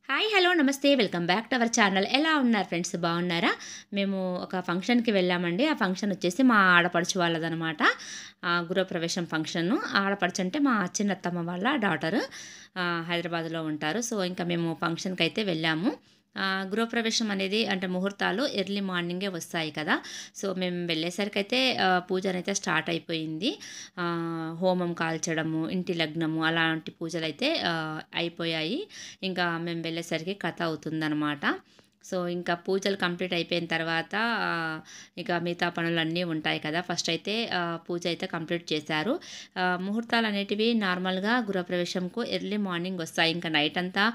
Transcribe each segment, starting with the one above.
Hi hello నమస్తే welcome back to our channel. ఎలా ఉన్నారు ఫ్రెండ్స్, బాగున్నారా? మేము ఒక ఫంక్షన్కి వెళ్ళామండి. ఆ ఫంక్షన్ వచ్చేసి మా ఆడపడుచు వాళ్ళదనమాట. గృహప్రవేశం ఫంక్షను. ఆడపడుచు అంటే మా చిన్నత్తమ్మ వాళ్ళ డాటరు, హైదరాబాద్లో ఉంటారు. సో ఇంకా మేము ఫంక్షన్కి అయితే వెళ్ళాము. గృహప్రవేశం అనేది అంటే ముహూర్తాలు ఎర్లీ మార్నింగే వస్తాయి కదా. సో మేము వెళ్ళేసరికి అయితే పూజనైతే స్టార్ట్ అయిపోయింది. హోమం కాల్చడము, ఇంటి లగ్నము అలాంటి పూజలు అయితే అయిపోయాయి. ఇంకా మేము వెళ్ళేసరికి కథ అవుతుందన్నమాట. సో ఇంకా పూజలు కంప్లీట్ అయిపోయిన తర్వాత ఇక మిగతా పనులన్నీ ఉంటాయి కదా. ఫస్ట్ అయితే పూజ అయితే కంప్లీట్ చేశారు. ముహూర్తాలు అనేటివి నార్మల్గా గృహప్రవేశంకు ఎర్లీ మార్నింగ్ వస్తాయి. ఇంకా నైట్ అంతా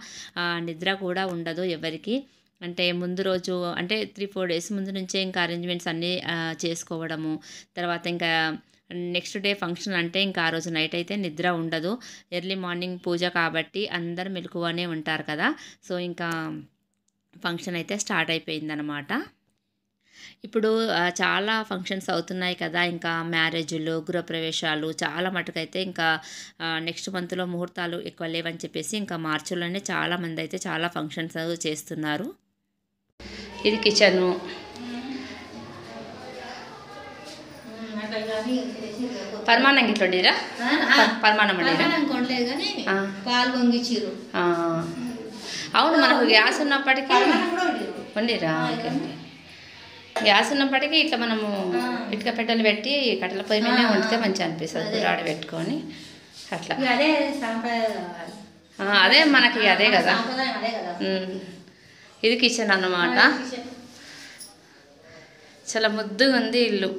నిద్ర కూడా ఉండదు ఎవరికి. అంటే ముందు రోజు అంటే 3-4 డేస్ ముందు నుంచే ఇంకా అరేంజ్మెంట్స్ అన్నీ చేసుకోవడము. తర్వాత ఇంకా నెక్స్ట్ డే ఫంక్షన్ అంటే ఇంకా ఆ రోజు నైట్ అయితే నిద్ర ఉండదు. ఎర్లీ మార్నింగ్ పూజ కాబట్టి అందరు మెలకువనే ఉంటారు కదా. సో ఇంకా ఫంక్షన్ అయితే స్టార్ట్ అయిపోయిందనమాట. ఇప్పుడు చాలా ఫంక్షన్స్ అవుతున్నాయి కదా. ఇంకా మ్యారేజులు, గృహప్రవేశాలు చాలా మటుకైతే ఇంకా నెక్స్ట్ మంత్లో ముహూర్తాలు ఎక్కువ లేవని చెప్పేసి ఇంకా మార్చిలోనే చాలామంది అయితే చాలా ఫంక్షన్స్ చేస్తున్నారు. ఇది కిచెను. పరమాన్నం ఇట్లా వండిరా? పరమాన్నం వండిరా? అవును, మనకు గ్యాస్ ఉన్నప్పటికీ వండిరా. ఓకే, గ్యాస్ ఉన్నప్పటికీ ఇట్లా మనము ఇటుక పెట్టెలు పెట్టి కట్టెల పొయ్యి మీద వండితే మంచిగా అనిపిస్తుంది. పురాడ పెట్టుకొని అట్లా. అదే మనకి అదే కదా. ఇది కిచెన్ అన్నమాట. చాలా ముద్దుగా ఉంది ఇల్లు,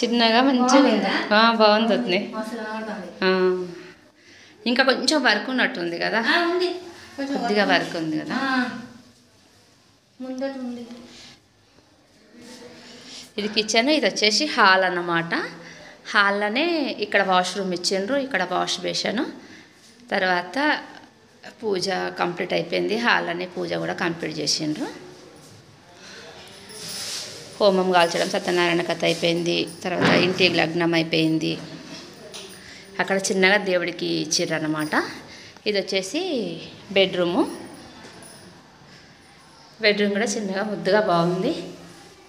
చిన్నగా మంచిగా ఉంది. బాగుంది. ఇంకా కొంచెం వర్క్ ఉన్నట్టుంది కదా, కొద్దిగా వర్క్ ఉంది కదా. ఇది కిచెన్, ఇది వచ్చేసి హాల్ అన్నమాట. హాల్లోనే ఇక్కడ వాష్రూమ్ ఇచ్చిండ్రు, ఇక్కడ వాష్ బేషను. తర్వాత పూజ కంప్లీట్ అయిపోయింది. హాల్లోనే పూజ కూడా కంప్లీట్ చేసిండ్రు. హోమం కాల్చడం, సత్యనారాయణ కథ అయిపోయింది. తర్వాత ఇంటి లగ్నం అయిపోయింది. అక్కడ చిన్నగా దేవుడికి ఇచ్చిర్రు అన్నమాట. ఇది వచ్చేసి బెడ్రూము. బెడ్రూమ్ కూడా చిన్నగా ముద్దుగా బాగుంది.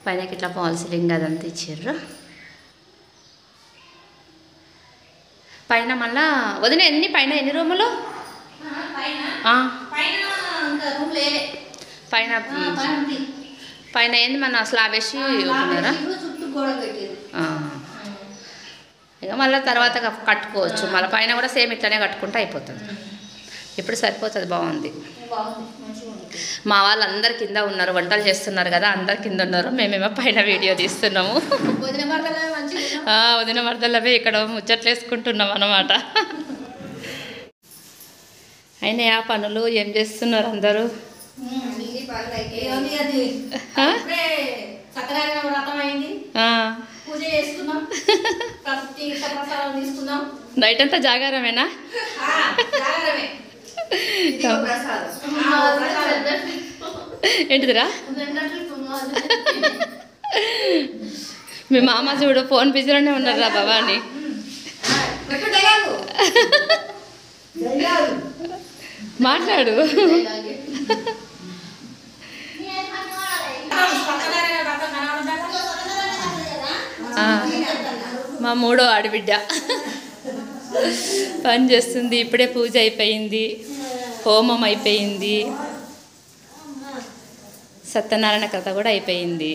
పైనకి ఇట్లా ఫాల్ సీలింగ్ అదంతా ఇచ్చిర్రు. పైన మళ్ళా వదిన పైన ఎన్ని రూములు? పైన ఏంది మన స్లాబ్ వేసి ఉంటున్నారా? ఇక మళ్ళీ తర్వాత కట్టుకోవచ్చు. మళ్ళీ పైన కూడా సేమ్ ఇట్లనే కట్టుకుంటే అయిపోతుంది. ఇప్పుడు సరిపోతుంది, బాగుంది. మా వాళ్ళు అందరు కింద ఉన్నారు, వంటలు చేస్తున్నారు కదా, అందరు కింద ఉన్నారు. మేమేమో పైన వీడియో తీస్తున్నాము. వదిన మరదలవే ఇక్కడ ముచ్చట్లు వేసుకుంటున్నాం అన్నమాట. అయినా ఆ పనులు ఏం చేస్తున్నారు అందరూ? నైట్ అంతా జాగారమేనా? ఏంటిదిరా? మీ మామ చూడు ఫోన్ బిజీలోనే ఉన్నారా భవాని? మాట్లాడు. మా మూడో ఆడబిడ్డ పని చేస్తుంది. ఇప్పుడే పూజ అయిపోయింది, హోమం అయిపోయింది, సత్యనారాయణ కథ కూడా అయిపోయింది.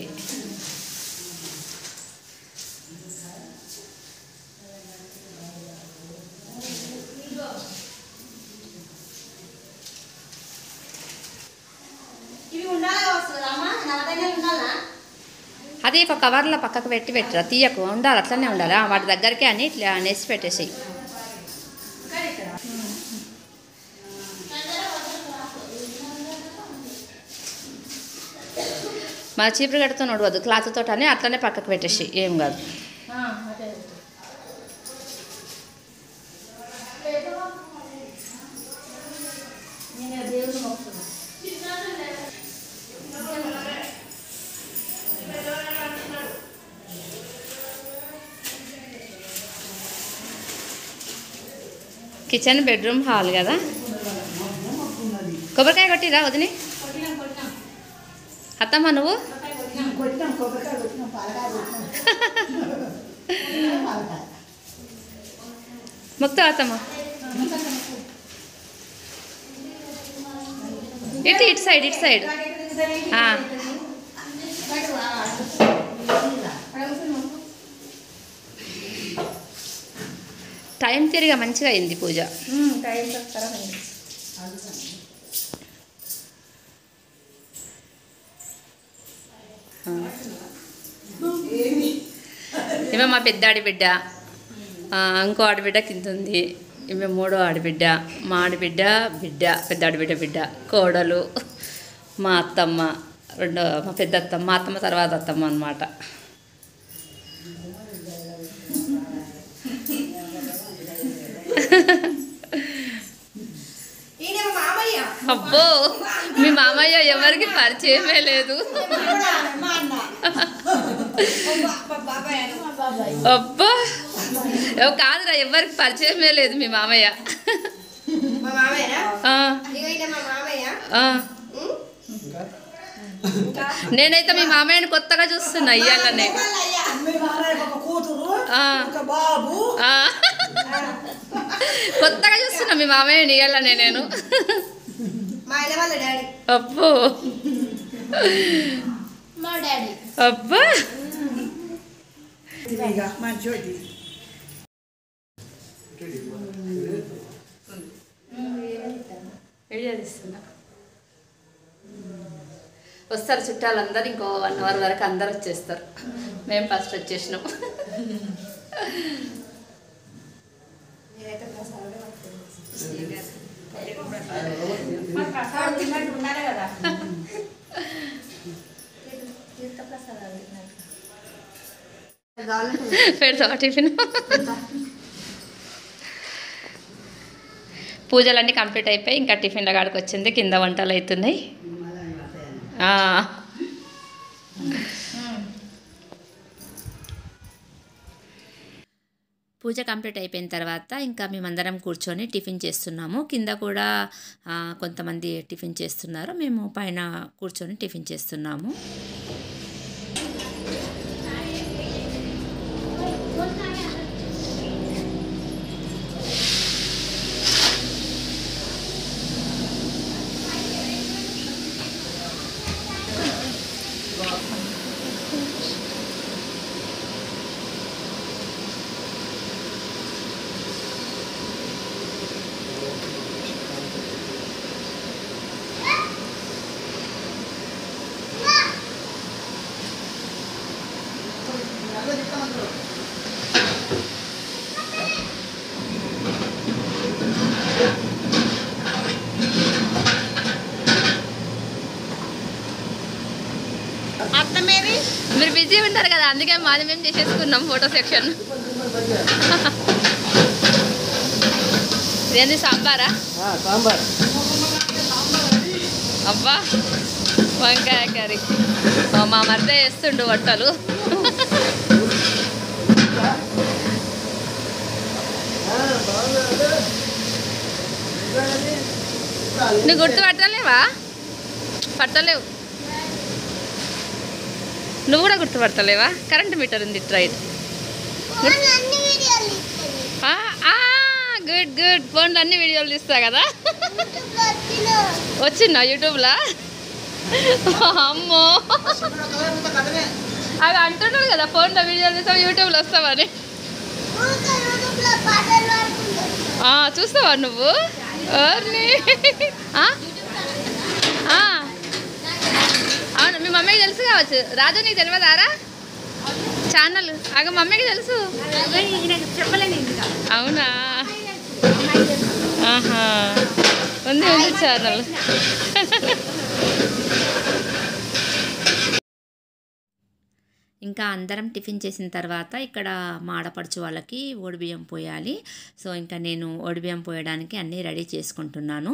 అది ఒక కవర్లో పక్కకు పెట్టిరా, తీయకు. ఉండాలి, అట్లనే ఉండాలి. వాటి దగ్గరికి అని ఇట్లా నెసి పెట్టేసి. మన చీపురు కడుతూ నడవద్దు, క్లాత్ తోటి అని అట్లనే పక్కకు పెట్టేసి, ఏం కాదు. కిచెన్, బెడ్రూమ్, హాల్ కదా. కొబ్బరికాయ కొట్టిరా వదిని? అత్తమ్మ నువ్వు? మొత్తం అత్తమ్మ ఇటు సైడ్ టైం తిరిగా మంచిగా అయింది పూజ. ఇవే మా పెద్ద ఆడిబిడ్డ, ఇంకో ఆడబిడ్డ కింద ఉంది. ఈమె మూడో ఆడబిడ్డ, మా ఆడబిడ్డ బిడ్డ, పెద్ద ఆడబిడ్డ బిడ్డ, కోడలు, మా అత్తమ్మ, మా పెద్ద అత్తమ్మ, మా అత్తమ్మ తర్వాత అత్తమ్మ అన్నమాట. అబ్బో మీ మామయ్య ఎవరికి పరిచయమే లేదు. అబ్బా కాదురా, ఎవరికి పరిచయమే లేదు మీ మామయ్య. నేనైతే మీ మామయ్యని కొత్తగా చూస్తున్నా ఇయ్యాలనే. కొత్తగా చూస్తున్నా మీ మామయ్యని ఇయ్యాలనే నేను. అబ్బో అబ్బా వస్తారు చుట్టాలందరూ. ఇంకో 1 అవర్ వరకు అందరు వచ్చేస్తారు. మేము ఫస్ట్ వచ్చేసినాం. పెడతావా టిఫిన్? పూజలన్నీ కంప్లీట్ అయిపోయి ఇంకా టిఫిన్ల కాడికి వచ్చింది. కింద వంటలు అవుతున్నాయి. పూజ కంప్లీట్ అయిపోయిన తర్వాత ఇంకా మేమందరం కూర్చొని టిఫిన్ చేస్తున్నాము. కింద కూడా కొంతమంది టిఫిన్ చేస్తున్నారు. మేము పైన కూర్చొని టిఫిన్ చేస్తున్నాము. మీరు బిజీ ఉంటారు కదా, అందుకే మాది మేము చేసేసుకున్నాం ఫోటో సెక్షన్. ఇదేంది సాంబారా? అబ్బా వంకాయ కర్రీ. మా మరిదే చేస్తుండు వంటలు. నువ్వు గుర్తుపట్టలేవా? పట్టలేవు. నువ్వు కూడా గుర్తుపడతలేవా? కరెంట్ మీటర్ ఉంది రైట్. Good good. ఫోన్లో అన్ని వీడియోలు తీస్తా కదా. వచ్చిందా యూట్యూబ్లో? అమ్మో అవి అంటున్నాడు కదా, ఫోన్లో వీడియోలు తీస్తావు యూట్యూబ్లో వస్తావని. చూస్తావా నువ్వు? అవును, మీ మమ్మీకి తెలుసు కావచ్చు. రాజు నీకు తెలియదారా ఛానల్? మమ్మీకి తెలుసు. అవునా? ఆహా, ఉంది ఉంది ఛానల్. ఇంకా అందరం టిఫిన్ చేసిన తర్వాత ఇక్కడ మా ఆడపడుచు వాళ్ళకి ఓడిబియ్యం పోయాలి. సో ఇంకా నేను ఓడిబియ్యం పోయడానికి అన్నీ రెడీ చేసుకుంటున్నాను.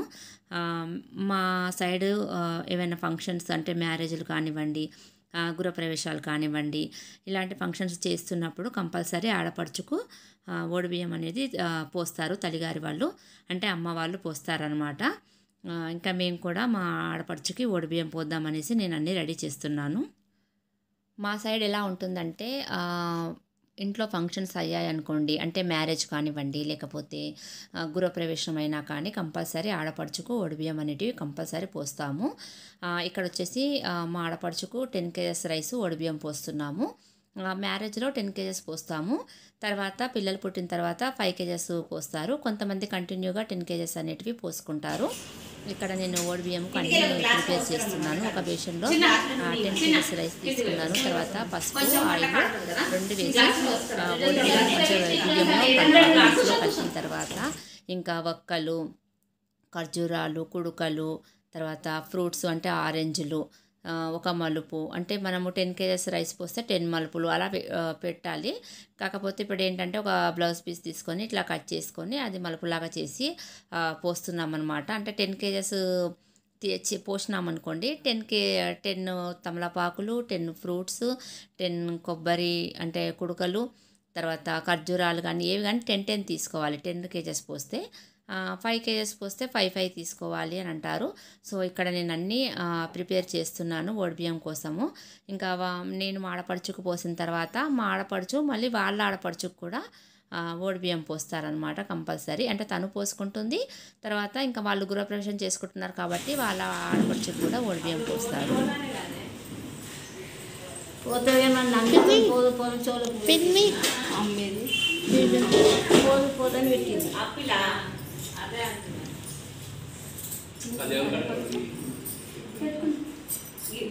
మా సైడు ఏమైనా ఫంక్షన్స్ అంటే మ్యారేజ్లు కానివ్వండి, గృహప్రవేశాలు కానివ్వండి, ఇలాంటి ఫంక్షన్స్ చేస్తున్నప్పుడు కంపల్సరీ ఆడపడుచుకు ఓడిబియ్యం అనేది పోస్తారు. తల్లిగారి వాళ్ళు అంటే అమ్మ వాళ్ళు పోస్తారనమాట. ఇంకా మేము కూడా మా ఆడపడుచుకి ఓడిబియ్యం పోద్దామనేసి నేను అన్నీ రెడీ చేస్తున్నాను. మా సైడ్ ఎలా ఉంటుందంటే ఇంట్లో ఫంక్షన్స్ అయ్యాయనుకోండి, అంటే మ్యారేజ్ కానివ్వండి, లేకపోతే గృహప్రవేశం అయినా కానీ కంపల్సరీ ఆడపడుచుకు ఓడిబియ్యం అనేటివి కంపల్సరీ పోస్తాము. ఇక్కడ వచ్చేసి మా ఆడపడుచుకు 10 కేజెస్ రైస్ ఓడిబియ్యం పోస్తున్నాము. మ్యారేజ్లో 10 కేజెస్ పోస్తాము. తర్వాత పిల్లలు పుట్టిన తర్వాత 5 కేజెస్ పోస్తారు. కొంతమంది కంటిన్యూగా 10 కేజెస్ అనేటివి పోసుకుంటారు. ఇక్కడ నేను ఓడిబియ్యంకు అన్నీ ప్రిపేర్ చేస్తున్నాను. ఒక బేషన్లో 10 కేజెస్ రైస్ తీసుకున్నాను. తర్వాత పసుపు, ఆయిల్ 2 వేసి ఓడిబియ్యం కొంచెం బియ్యంలో కలిసిన తర్వాత ఇంకా వక్కలు, ఖర్జూరాలు, కుడుకలు, తర్వాత ఫ్రూట్స్ అంటే ఆరెంజ్లు, ఒక మలుపు, అంటే మనము 10 కేజెస్ రైస్ పోస్తే 10 మలుపులు అలా పెట్టాలి. కాకపోతే ఇప్పుడు ఏంటంటే ఒక బ్లౌజ్ పీస్ తీసుకొని ఇట్లా కట్ చేసుకొని అది మలుపులాగా చేసి పోస్తున్నాం అనమాట. అంటే 10 కేజెస్ పోసినామనుకోండి, 10 తమలపాకులు, 10 ఫ్రూట్స్, 10 కొబ్బరి అంటే కుడుకలు, తర్వాత ఖర్జూరాలు కానీ ఏవి కానీ 10 తీసుకోవాలి. 10 కేజెస్ పోస్తే 5 కేజెస్ పోస్తే 5 తీసుకోవాలి అని అంటారు. సో ఇక్కడ నేను అన్నీ ప్రిపేర్ చేస్తున్నాను ఓడిబియ్యం కోసము. ఇంకా నేను మా ఆడపడుచుకు పోసిన తర్వాత మా ఆడపడుచు మళ్ళీ వాళ్ళ ఆడపడుచుకు కూడా ఓడిబియ్యం పోస్తారనమాట కంపల్సరీ. అంటే తను పోసుకుంటుంది, తర్వాత ఇంకా వాళ్ళు గృహప్రవేశం చేసుకుంటున్నారు కాబట్టి వాళ్ళ ఆడపడుచుకు కూడా ఓడిబియ్యం పోస్తారు.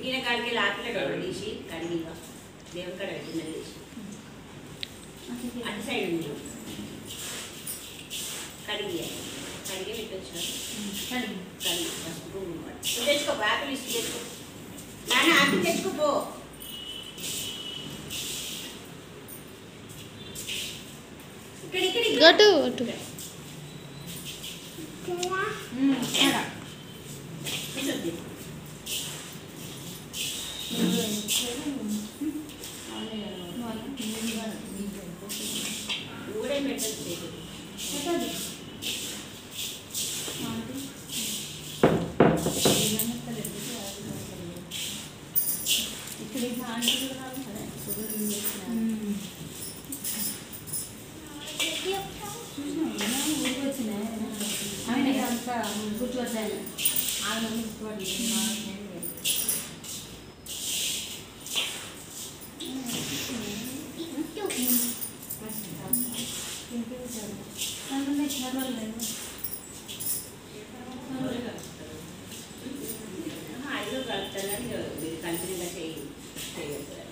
ఈయన కాడికి లాపిలో తీసి కడిగిగా దేవుని కాడ పెట్టినది తీసి అటు సైడ్ ఉంది కడిగి పెట్టొచ్చు. కడిగి తెచ్చుకో, యాపిల్ ఇచ్చి తెచ్చుకో నాన్న, యాపిల్ తెచ్చుకోపో. ఇక్కడ గుర్తుపట్టాను ఐదు కలుపుతారని కంటిన్యూగా చేయగలుగుతారు.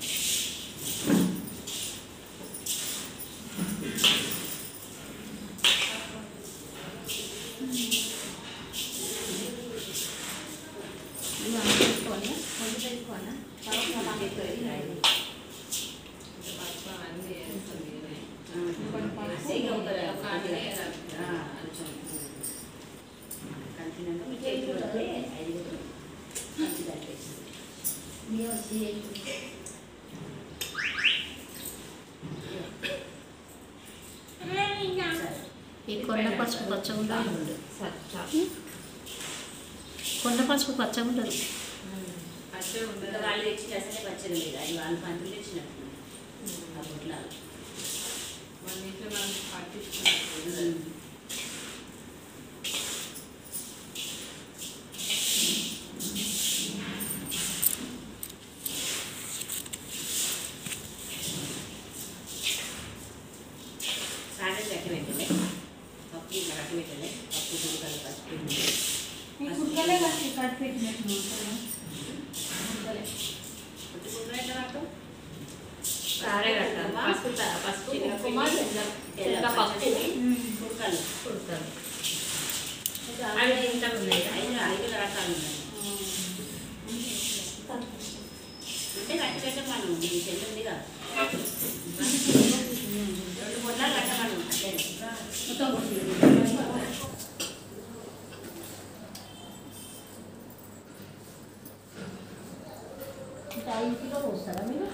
ఈ కొండ పసుపు పచ్చగా ఉండదు, కొండ పసుపు పచ్చగా ఉండదు. వాళ్ళు తెచ్చి అసలే పచ్చడి లేదు, అది వాళ్ళు పంతులు తెచ్చినట్టు సాటర్డే కట్టి పెట్టలే, పప్పు ఇట్లా కట్టి పెట్టలే, పప్పు కుడుకలు పసుపు కట్టి పెట్టినట్టు సారే కట్టాలి, పసుపు పసుపు కుడుకలు కుడుకలు అవి ఇంత ఉన్నాయి, 5 రకాలు ఉన్నాయి. అంటే కట్టి కట్ట మనం చెల్లింది కాదు, 2 పొట్లాలు కట్టమను అంటే 5 కిలోలు వస్తారా మీరు?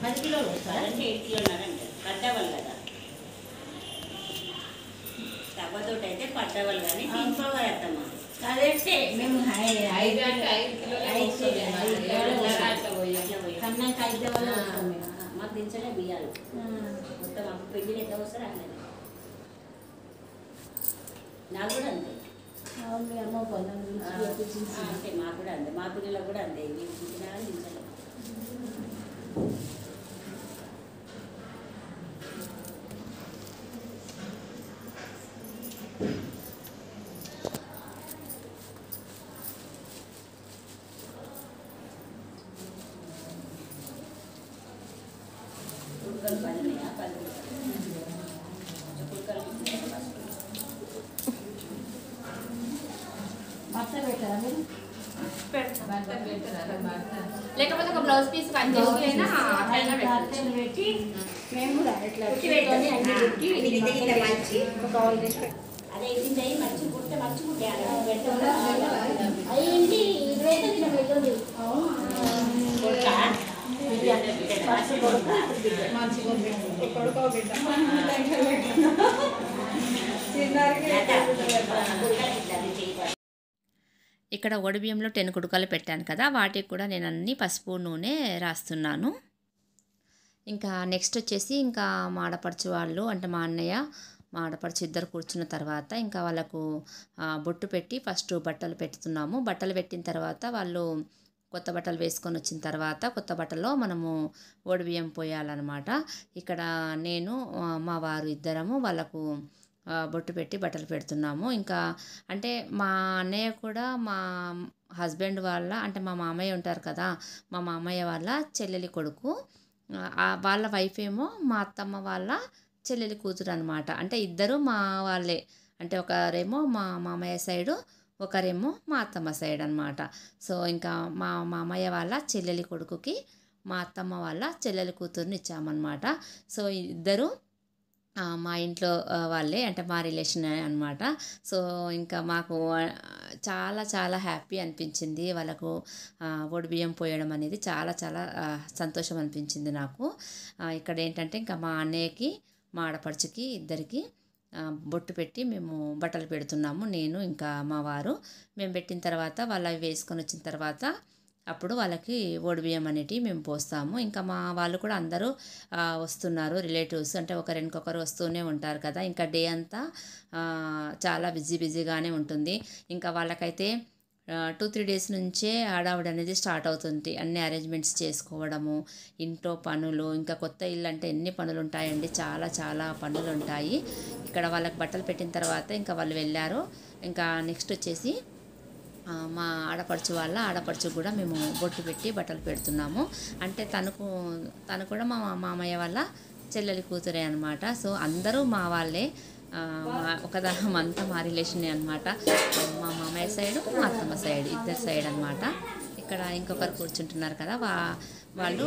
10 కిలోలు వస్తారా? అంటే 8 కిలోన్నర అంటే పడ్డవాళ్ళు కదా, తవ్వతోటి అయితే పడ్డవాళ్ళు కానీ ఇంట్లో వేస్తామా మేము ఐదు అంటే 5 కిలోలే వస్తుంది మరి. అట్లా పోయాం. కన్నాక 5 వాళ్ళు వస్తాం మేము. మాకు దించలే బియ్యాలు మొత్తం అప్పుడు పెళ్ళిళ్ళు ఎట్లా వస్తారు అట్లనే నాకు కూడా అంతే. అవును మీ అమ్మ పొలం అంతే మాకు కూడా అంతే, మా పిల్లలకు కూడా అంతే. వీళ్ళు పుట్టినా కానీ దించలేదు. కుక్కలు 10 ఉన్నాయా? 10 కుక్కలు భర్త పెట్టారా మీరు? లేకపోతే ఒక బ్లౌజ్ పీస్ కట్ చేసి అయినా అట్లయినా పెట్టచ్చు. భర్తలు పెట్టి మేము కూడా ఇట్లా కుట్టి పెట్టాలి. అన్ని కుట్టి మంచి ఒక ఆయిల్ వేసి పెట్టాలి. అదే ఇది మంచి కుట్టే మంచి కుట్టాలి. అయ్యింది 20 దినం వెళ్ళింది. అవును ఇక్కడ ఒడిబియ్యంలో 10 కుడుకలు పెట్టాను కదా, వాటికి కూడా నేను అన్ని పసుపు నూనె రాస్తున్నాను. ఇంకా నెక్స్ట్ వచ్చేసి ఇంకా మా ఆడపడుచు వాళ్ళు అంటే మా అన్నయ్య మా ఆడపడుచు ఇద్దరు కూర్చున్న తర్వాత ఇంకా వాళ్ళకు బొట్టు పెట్టి ఫస్ట్ బట్టలు పెడుతున్నాము. బట్టలు పెట్టిన తర్వాత వాళ్ళు కొత్త బట్టలు వేసుకొని వచ్చిన తర్వాత కొత్త బట్టల్లో మనము ఒడిబియ్యం పోయాలన్నమాట. ఇక్కడ నేను మా వారు ఇద్దరము వాళ్ళకు బొట్టు పెట్టి బట్టలు పెడుతున్నాము. ఇంకా అంటే మా అన్నయ్య కూడా మా హస్బెండ్ వాళ్ళ అంటే మా మామయ్య ఉంటారు కదా, మా మామయ్య వాళ్ళ చెల్లెలి కొడుకు, వాళ్ళ వైఫ్ ఏమో మా అత్తమ్మ వాళ్ళ చెల్లెలి కూతురు అనమాట. అంటే ఇద్దరు మా వాళ్ళే, అంటే ఒకరేమో మా మామయ్య సైడు, ఒకరేమో మా అత్తమ్మ సైడ్ అనమాట. సో ఇంకా మా మామయ్య వాళ్ళ చెల్లెలి కొడుకుకి మా అత్తమ్మ వాళ్ళ చెల్లెలి కూతురుని ఇచ్చామన్నమాట. సో ఇద్దరు మా ఇంట్లో వాళ్ళే, అంటే మా రిలేషన్ అనమాట. సో ఇంకా మాకు చాలా చాలా హ్యాపీ అనిపించింది వాళ్ళకు ఒడిబియ్యం పోయడం అనేది. చాలా చాలా సంతోషం అనిపించింది నాకు. ఇక్కడ ఏంటంటే ఇంకా మా అన్నయ్యకి మా ఆడపడుచుకి ఇద్దరికి బొట్టు పెట్టి మేము బట్టలు పెడుతున్నాము. నేను ఇంకా మా వారు మేము పెట్టిన తర్వాత వాళ్ళు అవి వేసుకొని వచ్చిన తర్వాత అప్పుడు వాళ్ళకి ఒడిబియ్యం అనేటివి మేము పోస్తాము. ఇంకా మా వాళ్ళు కూడా అందరూ వస్తున్నారు, రిలేటివ్స్ అంటే ఒకరికొకరు వస్తూనే ఉంటారు కదా. ఇంకా డే అంతా చాలా బిజీగానే ఉంటుంది. ఇంకా వాళ్ళకైతే 2-3 డేస్ నుంచే హడావుడి అనేది స్టార్ట్ అవుతుంది. అన్ని అరేంజ్మెంట్స్ చేసుకోవడము, ఇంట్లో పనులు, ఇంకా కొత్త ఇల్లు అంటే ఎన్ని పనులు ఉంటాయండి, చాలా చాలా పనులు ఉంటాయి. ఇక్కడ వాళ్ళకి బట్టలు పెట్టిన తర్వాత ఇంకా వాళ్ళు వెళ్ళారు. ఇంకా నెక్స్ట్ వచ్చేసి మా ఆడపడుచు కూడా మేము బొట్టు పెట్టి బట్టలు పెడుతున్నాము. అంటే తను కూడా మా మామయ్య వాళ్ళ చెల్లెలి కూతురే అనమాట. సో అందరూ మా వాళ్ళే, అంతా మా రిలేషనే అనమాట. మా మామయ్య సైడు మా అత్తమ్మ సైడ్ ఇద్దరు సైడ్ అనమాట. ఇక్కడ ఇంకొకరు కూర్చుంటున్నారు కదా, వాళ్ళు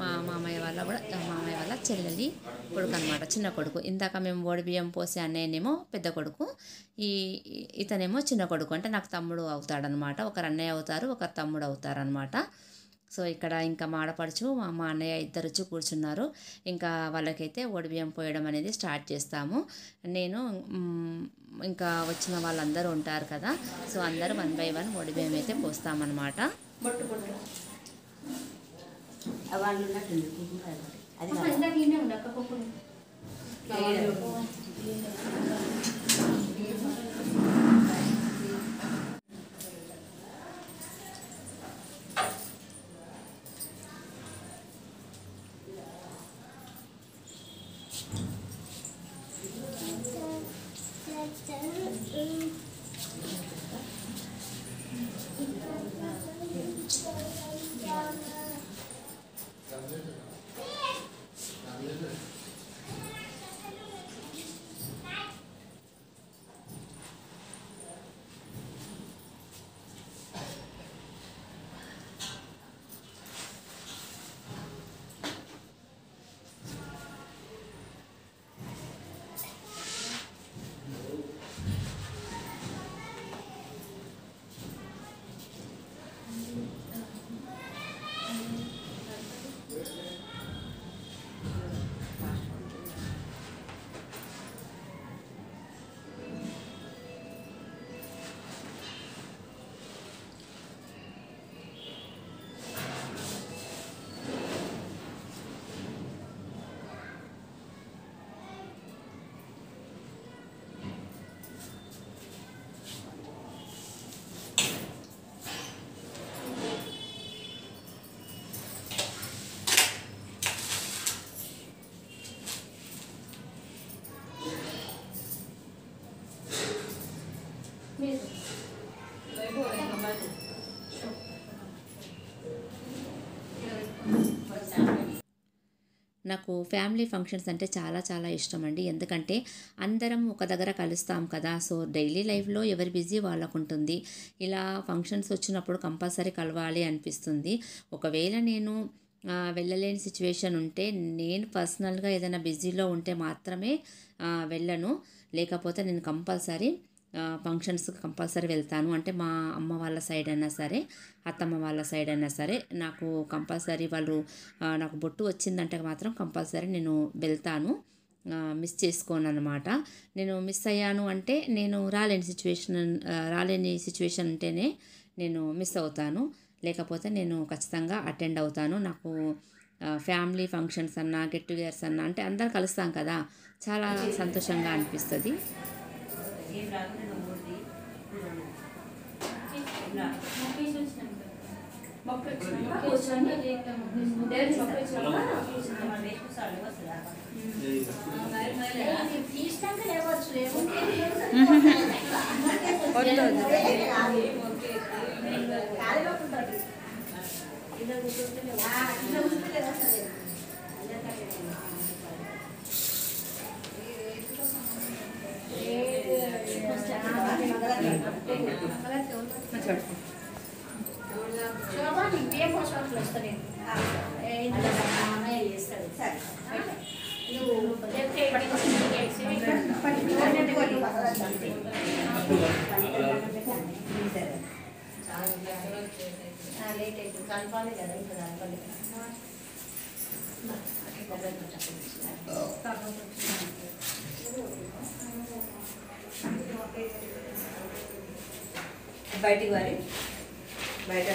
మా మామయ్య వాళ్ళ చెల్లెలి కొడుకు అనమాట, చిన్న కొడుకు. ఇందాక మేము ఒడిబియ్యం పోసి అన్నయ్యనేమో పెద్ద కొడుకు, ఇతనేమో చిన్న కొడుకు, అంటే నాకు తమ్ముడు అవుతాడనమాట. ఒకరు అన్నయ్య అవుతారు, ఒకరు తమ్ముడు అవుతారనమాట. సో ఇక్కడ ఇంకా మా ఆడపడుచు మా అన్నయ్య ఇద్దరు వచ్చి కూర్చున్నారు. ఇంకా వాళ్ళకైతే ఒడిబియ్యం పోయడం అనేది స్టార్ట్ చేస్తాము. నేను ఇంకా వచ్చిన వాళ్ళందరూ ఉంటారు కదా, సో అందరూ 1 by 1 ఒడిబియ్యం అయితే పోస్తామన్నమాట. వాళ్ళు ఉన్నట్టుంది అది మీరు నాకు ఫ్యామిలీ ఫంక్షన్స్ అంటే చాలా చాలా ఇష్టం అండి. ఎందుకంటే అందరం ఒక దగ్గర కలుస్తాం కదా. సో డైలీ లైఫ్లో ఎవరి బిజీ వాళ్ళకు ఉంటుంది. ఇలా ఫంక్షన్స్ వచ్చినప్పుడు కంపల్సరీ కలవాలి అనిపిస్తుంది. ఒకవేళ నేను వెళ్ళలేని సిచ్యువేషన్ ఉంటే, నేను పర్సనల్గా ఏదైనా బిజీలో ఉంటే మాత్రమే వెళ్ళను. లేకపోతే నేను కంపల్సరీ ఫంక్షన్స్కి కంపల్సరీ వెళ్తాను. అంటే మా అమ్మ వాళ్ళ సైడ్ అయినా సరే, అత్తమ్మ వాళ్ళ సైడ్ అయినా సరే, నాకు కంపల్సరీ వాళ్ళు నాకు బొట్టు వచ్చిందంటే మాత్రం కంపల్సరీ నేను వెళ్తాను. మిస్ చేసుకోను అనమాట. నేను మిస్ అయ్యాను అంటే నేను రాలేని సిచ్యువేషన్ ఉంటేనే నేను మిస్ అవుతాను. లేకపోతే నేను ఖచ్చితంగా అటెండ్ అవుతాను. నాకు ఫ్యామిలీ ఫంక్షన్స్ అన్నా, గెట్ టుగెదర్స్ అన్నా అంటే అందరు కలుస్తాం కదా, చాలా సంతోషంగా అనిపిస్తుంది. ఏం రాకుండా నవ్వుతుంది మొక్క వచ్చినాక దేవుని మొక్క వచ్చినాక తీసినాక లేవచ్చు. శోభా నీకు బియ్యం పోసుకోవట్లు వస్తుంది. చేస్తాడు సరే లేట్ అయిపోయింది. కలపాలి కదా, ఇంకా కలపాలి. బయటికి వారి బయట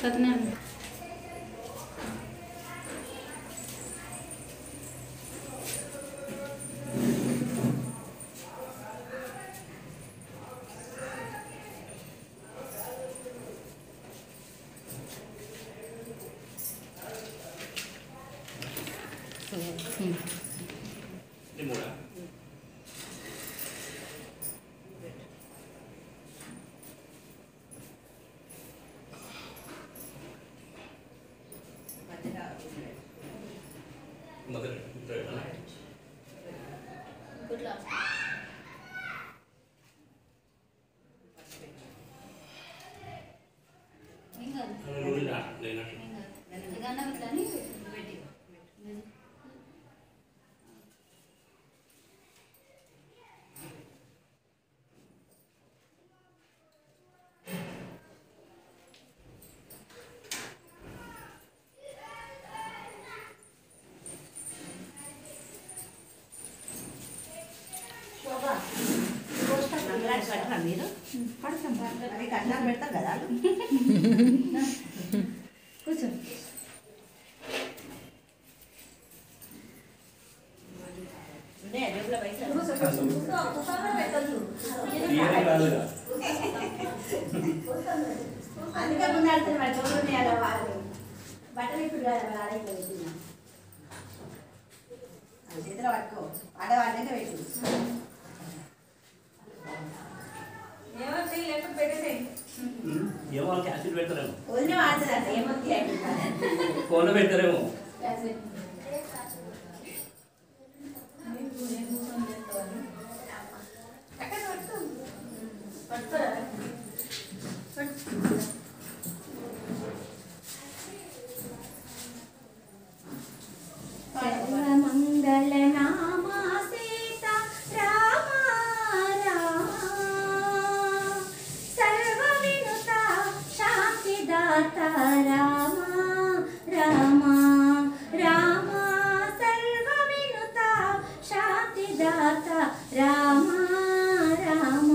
సత్యనారాయణ మీరు పడతాం అది కట్నాలు పెడతాం కదా. కూర్చో. అందుకే ముందు ఆడుతుంది మరి చోటు బట్టలు ఇప్పుడు చేతిలో పట్టుకో, ఆడవాడికే పెట్టు. ఏమో క్యాసెట్ పెడతారేమో, ఓన్లీ వాడుతుందంట. ఏమో ఫోన్లో పెడతారేమో. మంగళ నామా సీత రామ సర్వ వినుత శాంతిదాత రామ రామ రామ సర్వ వినుత శాంతిదాత రామ రామ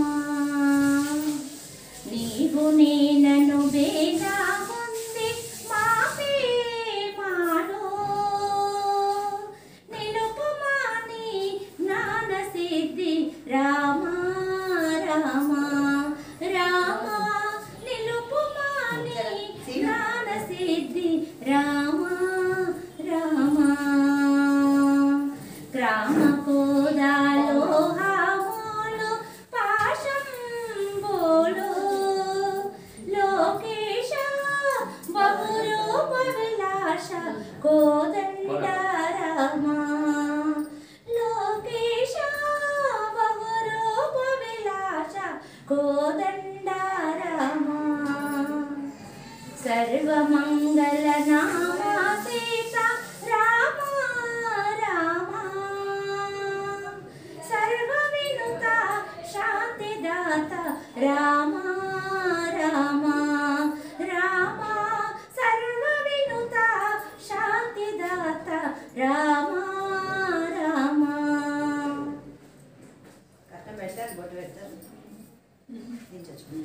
కోదండ రామా సర్వమంగళ నామా సీత రామా రామా సర్వ వినుత శాంతిదాత రామా రామా రామా సర్వ వినుత శాంతిదాత రామా రామా. కట్నం పెడతారు, బొట్టు పెడతారు, దించచ్చు.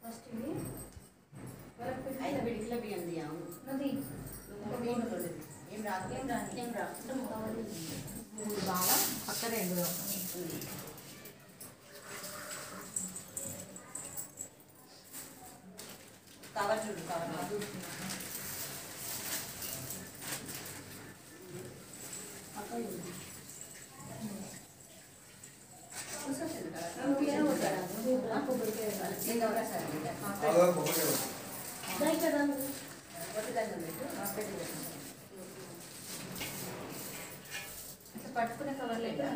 ఫస్ట్ ఇది 5 పిడికిల బియ్యం దియాము. నది బియ్యం ఏం రాదు, ఏం రాదు. మూడు బాగా పక్క రెండు కవర్ చూడు, కవర్ పట్టుకునే కవర్ లేదా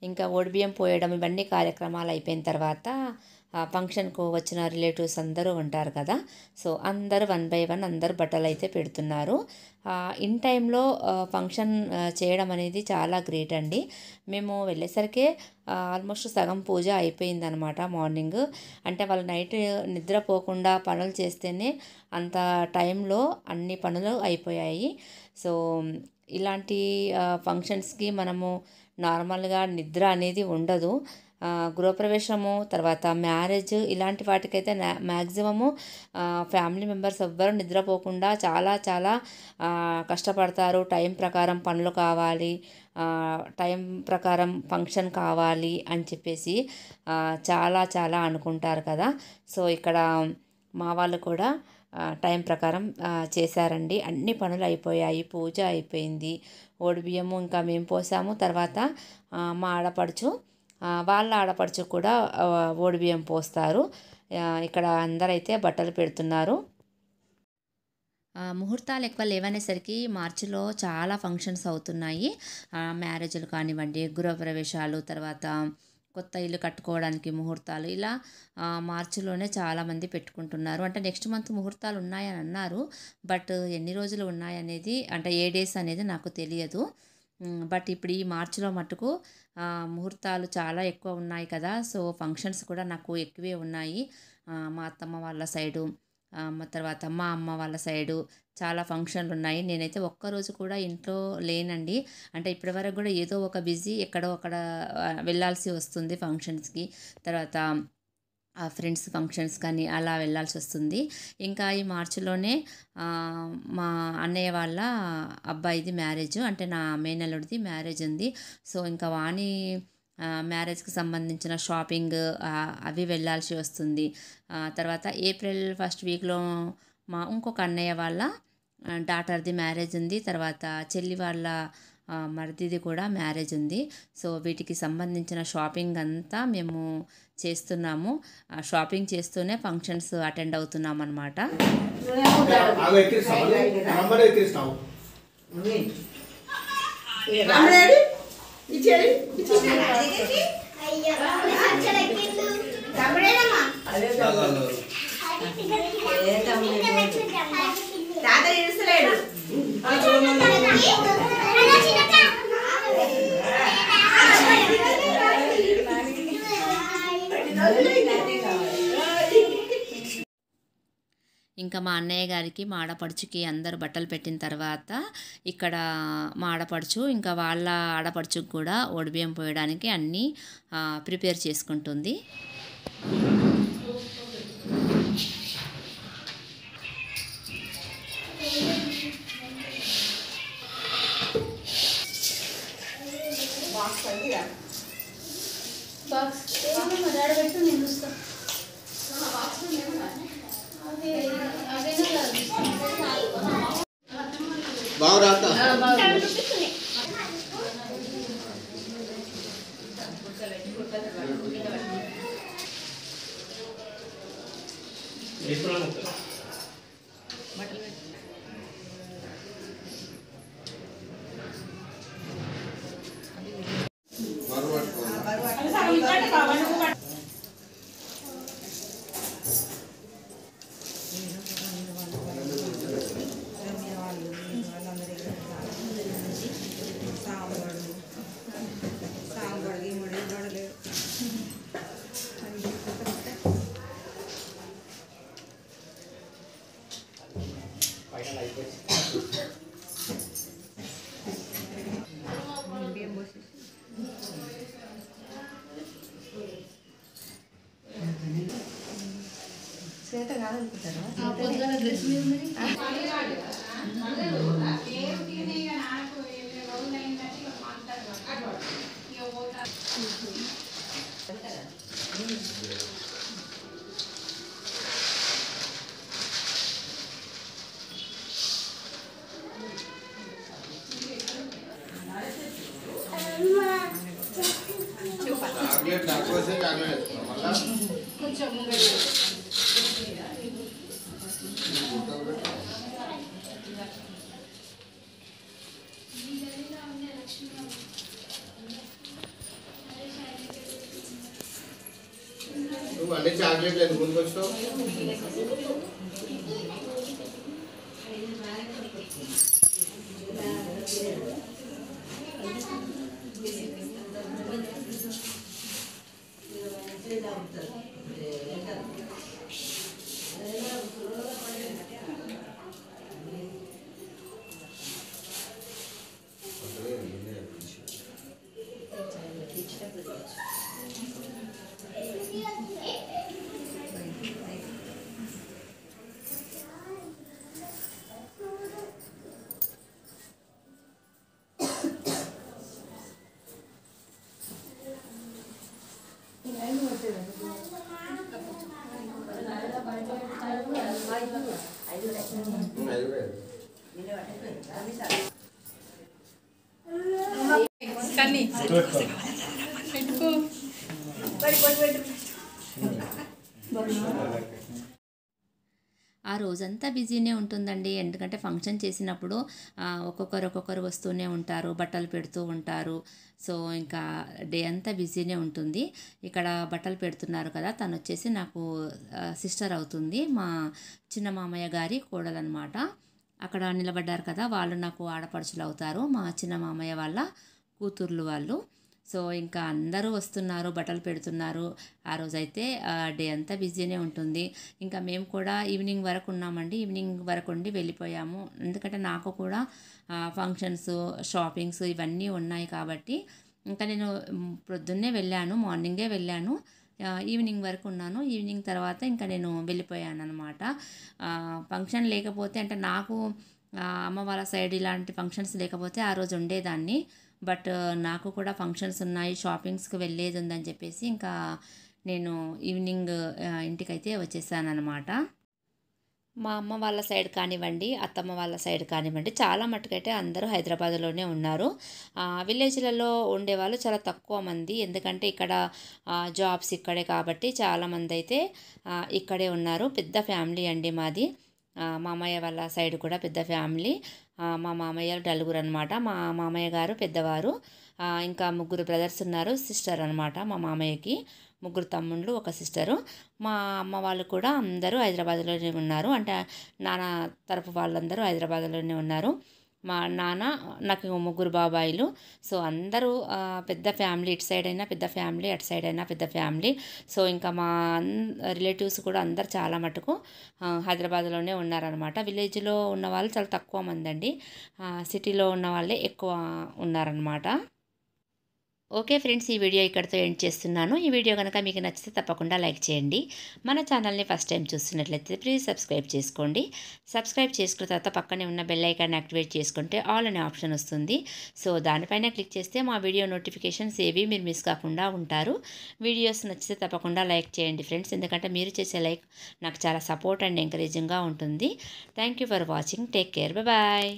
ఇంకా ఓడిబియ్యం పోయడం ఇవన్నీ కార్యక్రమాలు అయిపోయిన తర్వాత ఫంక్షన్కు వచ్చిన రిలేటివ్స్ అందరూ ఉంటారు కదా, సో అందరూ 1 by 1 అందరు బట్టలు అయితే పెడుతున్నారు. ఇన్ టైంలో ఫంక్షన్ చేయడం అనేది చాలా గ్రేట్ అండి. మేము వెళ్ళేసరికి ఆల్మోస్ట్ సగం పూజ అయిపోయిందనమాట మార్నింగ్. అంటే వాళ్ళు నైట్ నిద్రపోకుండా పనులు చేస్తేనే అంత టైంలో అన్ని పనులు అయిపోయాయి. సో ఇలాంటి ఫంక్షన్స్కి మనము నార్మల్గా నిద్ర అనేది ఉండదు. గృహప్రవేశము తర్వాత మ్యారేజ్ ఇలాంటి వాటికైతే మ్యాక్సిమము ఫ్యామిలీ మెంబర్స్ ఎవ్వరూ నిద్రపోకుండా చాలా చాలా కష్టపడతారు. టైం ప్రకారం పనులు కావాలి, టైం ప్రకారం ఫంక్షన్ కావాలి అని చెప్పేసి చాలా చాలా అనుకుంటారు కదా. సో ఇక్కడ మా వాళ్ళు కూడా టైం ప్రకారం చేశారండి. అన్ని పనులు అయిపోయాయి, పూజ అయిపోయింది, ఓడిబియ్యము ఇంకా మేము పోసాము. తర్వాత మా ఆడపడుచు వాళ్ళ ఆడపడుచు కూడా ఓడిబియ్యం పోస్తారు. ఇక్కడ అందరైతే బట్టలు పెడుతున్నారు. ముహూర్తాలు ఎక్కువ లేవనేసరికి మార్చిలో చాలా ఫంక్షన్స్ అవుతున్నాయి. మ్యారేజ్లు కానివ్వండి, గృహప్రవేశాలు, తర్వాత కొత్త ఇల్లు కట్టుకోవడానికి ముహూర్తాలు, ఇలా మార్చిలోనే చాలామంది పెట్టుకుంటున్నారు. అంటే నెక్స్ట్ మంత్ ముహూర్తాలు ఉన్నాయని అన్నారు, బట్ ఎన్ని రోజులు ఉన్నాయనేది అంటే ఏ డేస్ అనేది నాకు తెలియదు. బట్ ఇప్పుడు ఈ మార్చిలో మటుకు ముహూర్తాలు చాలా ఎక్కువ ఉన్నాయి కదా. సో ఫంక్షన్స్ కూడా నాకు ఎక్కువే ఉన్నాయి. మా అత్తమ్మ వాళ్ళ సైడు, తర్వాత మా అమ్మ వాళ్ళ సైడు చాలా ఫంక్షన్లు ఉన్నాయి. నేనైతే ఒక్కరోజు కూడా ఇంట్లో లేనండి. అంటే ఇప్పటివరకు కూడా ఏదో ఒక బిజీ ఎక్కడో అక్కడ వెళ్ళాల్సి వస్తుంది ఫంక్షన్స్కి. తర్వాత ఫ్రెండ్స్ ఫంక్షన్స్ కానీ అలా వెళ్ళాల్సి వస్తుంది. ఇంకా ఈ మార్చిలోనే మా అన్నయ్య వాళ్ళ అబ్బాయిది మ్యారేజ్, అంటే నా మేనల్లుడిది మ్యారేజ్ ఉంది. సో ఇంకా వాణి మ్యారేజ్కి సంబంధించిన షాపింగ్ అవి వెళ్ళాల్సి వస్తుంది. తర్వాత ఏప్రిల్ 1st వీక్లో మా ఇంకొక అన్నయ్య వాళ్ళ డాటర్ది మ్యారేజ్ ఉంది. తర్వాత చెల్లి వాళ్ళ మరిదిది కూడా మ్యారేజ్ ఉంది. సో వీటికి సంబంధించిన షాపింగ్ అంతా మేము చేస్తున్నాము. షాపింగ్ చేస్తూనే ఫంక్షన్స్ అటెండ్ అవుతున్నాం అన్నమాట. ఇంకా మా అన్నయ్య గారికి మా ఆడపడుచుకి అందరు బట్టలు పెట్టిన తర్వాత ఇక్కడ మా ఆడపడుచు ఇంకా వాళ్ళ ఆడపడుచుకు కూడా ఓడిబియ్యం పోయడానికి అన్నీ ప్రిపేర్ చేసుకుంటుంది. బాగా రాత చాక్లెట్ నాకు వస్తే చాక్లెట్ వేసుకున్నాం మళ్ళీ నువ్వు అన్ని చాక్లెట్లు ఎందుకు కొనుక్కొచ్చావు ఆ రోజంతా బిజీనే ఉంటుందండి. ఎందుకంటే ఫంక్షన్ చేసినప్పుడు ఒక్కొక్కరు వస్తూనే ఉంటారు, బట్టలు పెడుతూ ఉంటారు. సో ఇంకా డే అంతా బిజీనే ఉంటుంది. ఇక్కడ బట్టలు పెడుతున్నారు కదా, తను వచ్చేసి నాకు సిస్టర్ అవుతుంది, మా చిన్న మామయ్య గారి కోడలన్నమాట. అక్కడ నిలబడ్డారు కదా, వాళ్ళు నాకు ఆడపడుచులు అవుతారు, మా చిన్న మామయ్య వాళ్ళ కూతుర్లు వాళ్ళు. సో ఇంకా అందరూ వస్తున్నారు, బట్టలు పెడుతున్నారు. ఆ రోజైతే డే అంతా బిజీనే ఉంటుంది. ఇంకా మేము కూడా ఈవినింగ్ వరకు ఉన్నామండి. ఈవినింగ్ వరకు ఉండి వెళ్ళిపోయాము. ఎందుకంటే నాకు కూడా ఫంక్షన్స్, షాపింగ్స్ ఇవన్నీ ఉన్నాయి కాబట్టి ఇంకా నేను ప్రొద్దున్నే వెళ్ళాను, మార్నింగే వెళ్ళాను, ఈవినింగ్ వరకు ఉన్నాను. ఈవినింగ్ తర్వాత ఇంకా నేను వెళ్ళిపోయాను అనమాట. ఫంక్షన్ లేకపోతే అంటే నాకు అమ్మ వాళ్ళ సైడ్ ఇలాంటి ఫంక్షన్స్ లేకపోతే ఆ రోజు ఉండేదాన్ని. బట్ నాకు కూడా ఫంక్షన్స్ ఉన్నాయి, షాపింగ్స్కి వెళ్ళేది ఉందని చెప్పేసి ఇంకా నేను ఈవినింగ్ ఇంటికైతే వచ్చేసాను అనమాట. మా అమ్మ వాళ్ళ సైడ్ కానివ్వండి, అత్తమ్మ వాళ్ళ సైడ్ కానివ్వండి, చాలా మట్టుకైతే అందరూ హైదరాబాద్లోనే ఉన్నారు. విలేజ్లలో ఉండేవాళ్ళు చాలా తక్కువ మంది, ఎందుకంటే ఇక్కడ జాబ్స్ ఇక్కడే కాబట్టి చాలామంది అయితే ఇక్కడే ఉన్నారు. పెద్ద ఫ్యామిలీ అండి మాది. మామయ్య వాళ్ళ సైడ్ కూడా పెద్ద ఫ్యామిలీ. మా మామయ్య నలుగురు అనమాట. మా మామయ్య గారు పెద్దవారు, ఇంకా ముగ్గురు బ్రదర్స్ ఉన్నారు, సిస్టర్ అనమాట మా మామయ్యకి. ముగ్గురు తమ్ముళ్ళు, ఒక సిస్టరు. మా అమ్మ వాళ్ళు కూడా అందరూ హైదరాబాద్లోనే ఉన్నారు. అంటే నాన్న తరపు వాళ్ళందరూ హైదరాబాద్లోనే ఉన్నారు. మా నాన్న, నాకు ముగ్గురు బాబాయిలు. సో అందరూ పెద్ద ఫ్యామిలీ, ఇటు సైడ్ అయినా పెద్ద ఫ్యామిలీ, అటు సైడ్ అయినా పెద్ద ఫ్యామిలీ. సో ఇంకా మా రిలేటివ్స్ కూడా అందరు చాలా మటుకు హైదరాబాద్లోనే ఉన్నారనమాట. విలేజ్లో ఉన్న వాళ్ళు చాలా తక్కువ మంది అండి, సిటీలో ఉన్న వాళ్ళే ఎక్కువ ఉన్నారనమాట. ఓకే ఫ్రెండ్స్, ఈ వీడియో ఇక్కడితో ఎండ్ చేస్తున్నాను. ఈ వీడియో కనుక మీకు నచ్చితే తప్పకుండా లైక్ చేయండి. మన ఛానల్ని ఫస్ట్ టైం చూస్తున్నట్లయితే ప్లీజ్ సబ్స్క్రైబ్ చేసుకోండి. సబ్స్క్రైబ్ చేసుకున్న తర్వాత పక్కనే ఉన్న బెల్ ఐకాన్ యాక్టివేట్ చేసుకుంటే ఆల్ అనే ఆప్షన్ వస్తుంది. సో దానిపైన క్లిక్ చేస్తే మా వీడియో నోటిఫికేషన్స్ ఏవి మీరు మిస్ కాకుండా ఉంటారు. వీడియోస్ నచ్చితే తప్పకుండా లైక్ చేయండి ఫ్రెండ్స్, ఎందుకంటే మీరు చేసే లైక్ నాకు చాలా సపోర్ట్ అండ్ ఎంకరేజింగ్గా ఉంటుంది. Thank you for watching. Take care. Bye.